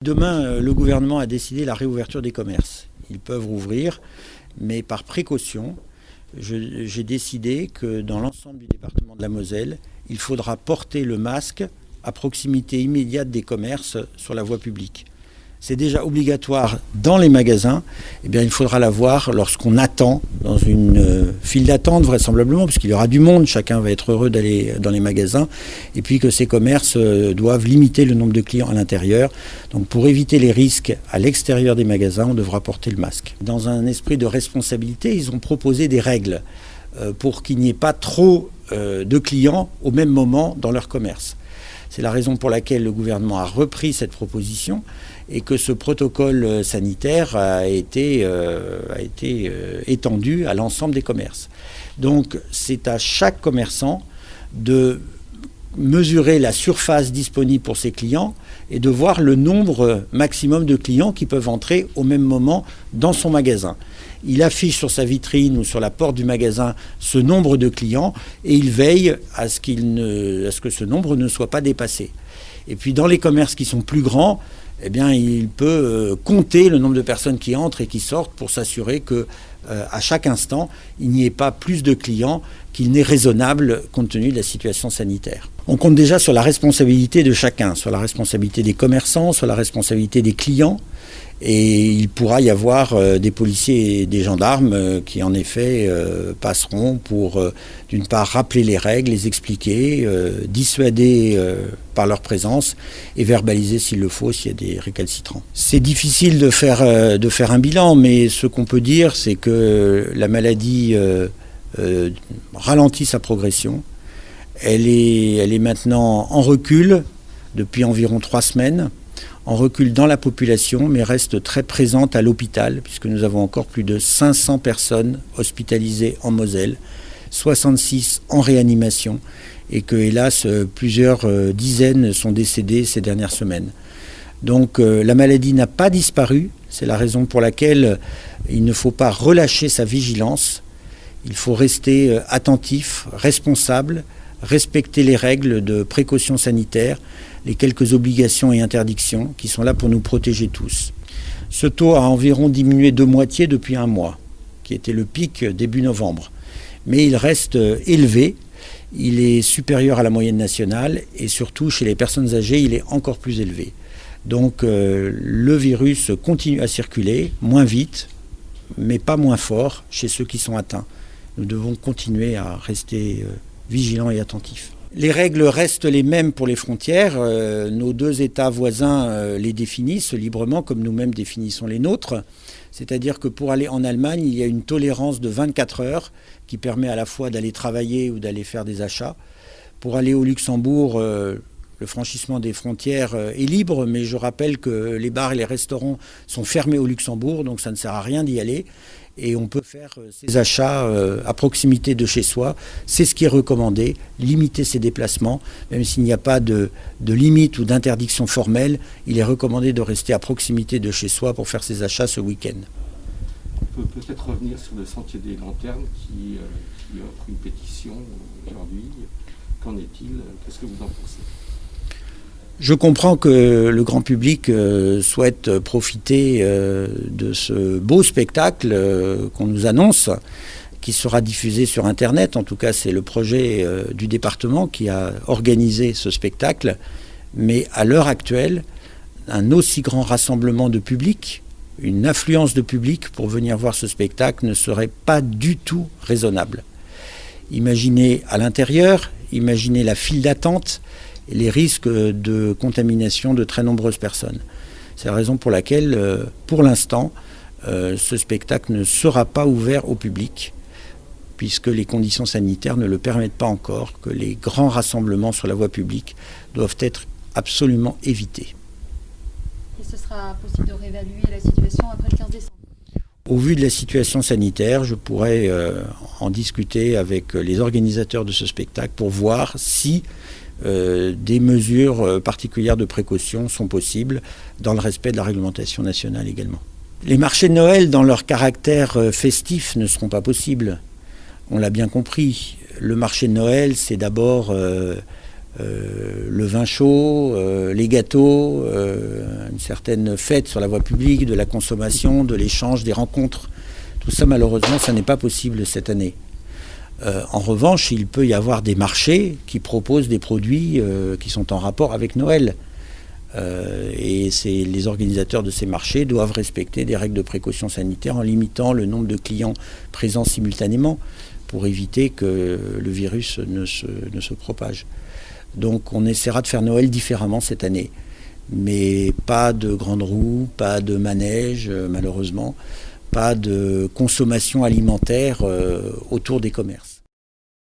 Demain, le gouvernement a décidé la réouverture des commerces. Ils peuvent rouvrir, mais par précaution, j'ai décidé que dans l'ensemble du département de la Moselle, il faudra porter le masque à proximité immédiate des commerces sur la voie publique. C'est déjà obligatoire dans les magasins. Eh bien, il faudra l'avoir lorsqu'on attend dans une file d'attente vraisemblablement, puisqu'il y aura du monde, chacun va être heureux d'aller dans les magasins, et puis que ces commerces doivent limiter le nombre de clients à l'intérieur. Donc pour éviter les risques à l'extérieur des magasins, on devra porter le masque. Dans un esprit de responsabilité, ils ont proposé des règles pour qu'il n'y ait pas trop de clients au même moment dans leur commerce. C'est la raison pour laquelle le gouvernement a repris cette proposition et que ce protocole sanitaire a été étendu à l'ensemble des commerces. Donc c'est à chaque commerçant de mesurer la surface disponible pour ses clients et de voir le nombre maximum de clients qui peuvent entrer au même moment dans son magasin. Il affiche sur sa vitrine ou sur la porte du magasin ce nombre de clients et il veille à ce que ce nombre ne soit pas dépassé. Et puis dans les commerces qui sont plus grands, eh bien, il peut compter le nombre de personnes qui entrent et qui sortent pour s'assurer que à chaque instant, il n'y ait pas plus de clients qu'il n'est raisonnable compte tenu de la situation sanitaire. On compte déjà sur la responsabilité de chacun, sur la responsabilité des commerçants, sur la responsabilité des clients. Et il pourra y avoir des policiers et des gendarmes qui en effet passeront pour d'une part rappeler les règles, les expliquer, dissuader par leur présence et verbaliser s'il le faut s'il y a des récalcitrants. C'est difficile de faire un bilan, mais ce qu'on peut dire c'est que la maladie ralentit sa progression. Elle est maintenant en recul depuis environ 3 semaines. En recul dans la population, mais reste très présente à l'hôpital, puisque nous avons encore plus de 500 personnes hospitalisées en Moselle, 66 en réanimation, et que, hélas, plusieurs dizaines sont décédées ces dernières semaines. Donc la maladie n'a pas disparu, c'est la raison pour laquelle il ne faut pas relâcher sa vigilance, il faut rester attentif, responsable, respecter les règles de précaution sanitaire, les quelques obligations et interdictions qui sont là pour nous protéger tous. Ce taux a environ diminué de moitié depuis un mois, qui était le pic début novembre. Mais il reste élevé, il est supérieur à la moyenne nationale et surtout chez les personnes âgées, il est encore plus élevé. Donc le virus continue à circuler, moins vite, mais pas moins fort chez ceux qui sont atteints. Nous devons continuer à rester vigilants et attentifs. Les règles restent les mêmes pour les frontières. Nos 2 États voisins les définissent librement comme nous-mêmes définissons les nôtres. C'est-à-dire que pour aller en Allemagne, il y a une tolérance de 24 heures qui permet à la fois d'aller travailler ou d'aller faire des achats. Pour aller au Luxembourg, le franchissement des frontières est libre, mais je rappelle que les bars et les restaurants sont fermés au Luxembourg, donc ça ne sert à rien d'y aller. Et on peut faire ses achats à proximité de chez soi. C'est ce qui est recommandé, limiter ses déplacements. Même s'il n'y a pas de limite ou d'interdiction formelle, il est recommandé de rester à proximité de chez soi pour faire ses achats ce week-end. On peut peut-être revenir sur le Sentier des Lanternes qui offre une pétition aujourd'hui. Qu'en est-il? Qu'est-ce que vous en pensez? Je comprends que le grand public souhaite profiter de ce beau spectacle qu'on nous annonce, qui sera diffusé sur Internet. En tout cas, c'est le projet du département qui a organisé ce spectacle. Mais à l'heure actuelle, un aussi grand rassemblement de public, une affluence de public pour venir voir ce spectacle ne serait pas du tout raisonnable. Imaginez à l'intérieur, imaginez la file d'attente, les risques de contamination de très nombreuses personnes. C'est la raison pour laquelle, pour l'instant, ce spectacle ne sera pas ouvert au public, puisque les conditions sanitaires ne le permettent pas encore, que les grands rassemblements sur la voie publique doivent être absolument évités. Et ce sera possible de réévaluer la situation après le 15 décembre? Au vu de la situation sanitaire, je pourrais en discuter avec les organisateurs de ce spectacle pour voir si des mesures particulières de précaution sont possibles dans le respect de la réglementation nationale également. Les marchés de Noël, dans leur caractère festif, ne seront pas possibles. On l'a bien compris. Le marché de Noël, c'est d'abord le vin chaud, les gâteaux, une certaine fête sur la voie publique, de la consommation, de l'échange, des rencontres. Tout ça, malheureusement, ça n'est pas possible cette année. En revanche, il peut y avoir des marchés qui proposent des produits qui sont en rapport avec Noël. Et les organisateurs de ces marchés doivent respecter des règles de précaution sanitaire en limitant le nombre de clients présents simultanément pour éviter que le virus ne se propage. Donc on essaiera de faire Noël différemment cette année. Mais pas de grandes roues, pas de manège, malheureusement, pas de consommation alimentaire autour des commerces.